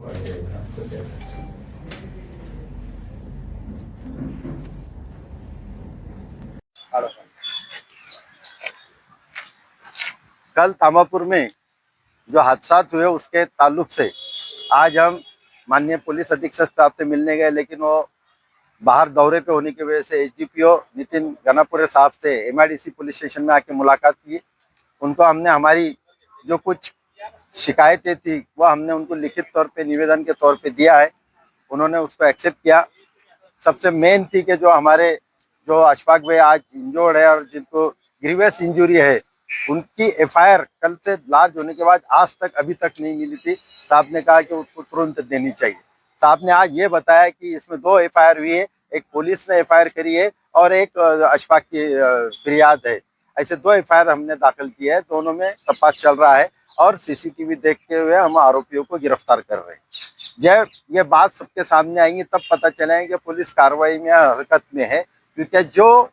कल तामापुर में जो हादसात हुए उसके ताल्लुक से आज हम माननीय पुलिस अधीक्षक साहब से मिलने गए, लेकिन वो बाहर दौरे पे होने की वजह से एसडीपीओ नितिन गनापुरे साहब से एमआईडीसी पुलिस स्टेशन में आके मुलाकात की। उनको हमने हमारी जो कुछ शिकायतें थी वो हमने उनको लिखित तौर पे निवेदन के तौर पे दिया है। उन्होंने उसको एक्सेप्ट किया। सबसे मेन थी कि जो हमारे जो अशफाक भाई आज इंजोर्ड है और जिनको ग्रीवियस इंजरी है, उनकी एफआईआर कल से लार्ज होने के बाद आज तक अभी तक नहीं मिली थी। साहब ने कहा कि उसको तुरंत देनी चाहिए। साहब ने आज ये बताया कि इसमें 2 एफआईआर हुई है, एक पुलिस ने एफआईआर करी है और एक अशफाक की फिरियाद है। ऐसे 2 एफआईआर हमने दाखिल की है, दोनों में तपास चल रहा है और सीसीटीवी देखते हुए हम आरोपियों को गिरफ्तार कर रहे हैं। जब ये बात सबके सामने आएंगी तब पता चलेगा कि पुलिस कार्रवाई में हरकत में है, क्योंकि जो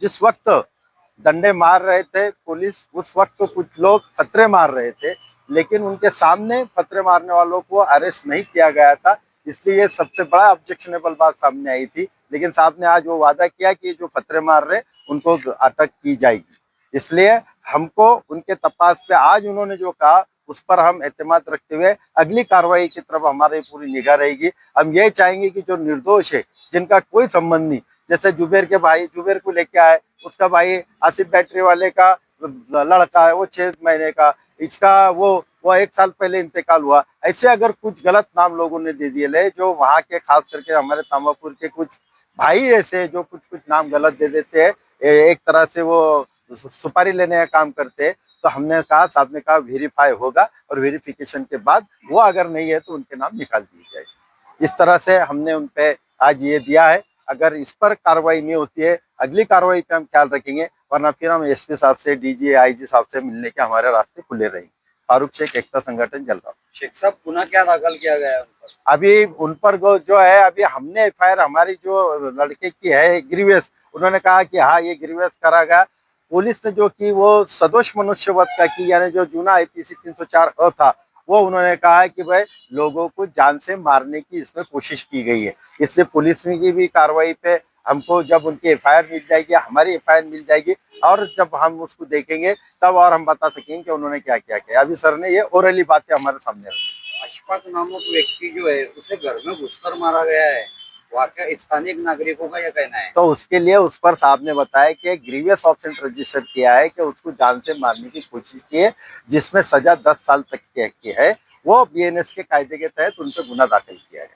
जिस वक्त डंडे मार रहे थे पुलिस, उस वक्त तो कुछ लोग पत्थरे मार रहे थे, लेकिन उनके सामने पत्थरे मारने वालों को अरेस्ट नहीं किया गया था। इसलिए सबसे बड़ा ऑब्जेक्शनेबल बात सामने आई थी। लेकिन साहब ने आज वो वादा किया कि जो पत्थरे मार रहे उनको अटक की जाएगी। इसलिए हमको उनके तपास पे आज उन्होंने जो कहा उस पर हम एतमाद रखते हुए अगली कार्रवाई की तरफ हमारी पूरी निगाह रहेगी। हम ये चाहेंगे कि जो निर्दोष है, जिनका कोई संबंध नहीं, जैसे जुबेर के भाई, जुबेर को लेके आए, उसका भाई आसिफ बैटरी वाले का लड़का है, वो 6 महीने का, इसका वो 1 साल पहले इंतकाल हुआ। ऐसे अगर कुछ गलत नाम लोगों ने दे दिए ले, जो वहाँ के खास करके हमारे तामापुर के कुछ भाई ऐसे जो कुछ कुछ नाम गलत दे देते हैं, एक तरह से वो सुपारी लेने का काम करते हैं। तो हमने कहा, साहब ने कहा वेरीफाई होगा और वेरिफिकेशन के बाद वो अगर नहीं है तो उनके नाम निकाल दिए जाएंगे। इस तरह से हमने उन पे आज ये दिया है। अगर इस पर कार्रवाई नहीं होती है, अगली कार्रवाई पे हम ख्याल रखेंगे, वरना फिर हम एसपी साहब से, डीजी, आईजी साहब से मिलने के हमारे रास्ते खुले रहेंगे। फारूक शेख, एकता संगठन, जलगांव। शेख साहब, पुनः क्या दाखिल किया गया है उन पर? अभी उन पर जो है, अभी हमने एफआईआर हमारी जो लड़के की है ग्रीवियस, उन्होंने कहा कि हाँ ये ग्रीवियस करा गया। पुलिस ने जो की वो सदोष मनुष्यवध का की, यानी जो जूना आईपीसी 304 था, वो उन्होंने कहा है कि भाई लोगों को जान से मारने की इसमें कोशिश की गई है। इसलिए पुलिस की भी कार्रवाई पे हमको, जब उनकी एफआईआर मिल जाएगी, हमारी एफआईआर मिल जाएगी, और जब हम उसको देखेंगे तब और हम बता सकेंगे कि उन्होंने क्या क्या किया। अभी सर ने ये ओरली बातें हमारे सामने रखी। अशफाक नामक व्यक्ति जो है उसे घर में घुसकर मारा गया है, वाकया स्थानीय नागरिकों का यह कहना है। तो उसके लिए उस पर साहब ने बताया कि ग्रीवियस ऑफेंस रजिस्टर किया है, कि उसको जान से मारने की कोशिश की है, जिसमें सजा 10 साल तक की है। वो बीएनएस के कायदे के तहत उन पर गुना दाखिल किया है।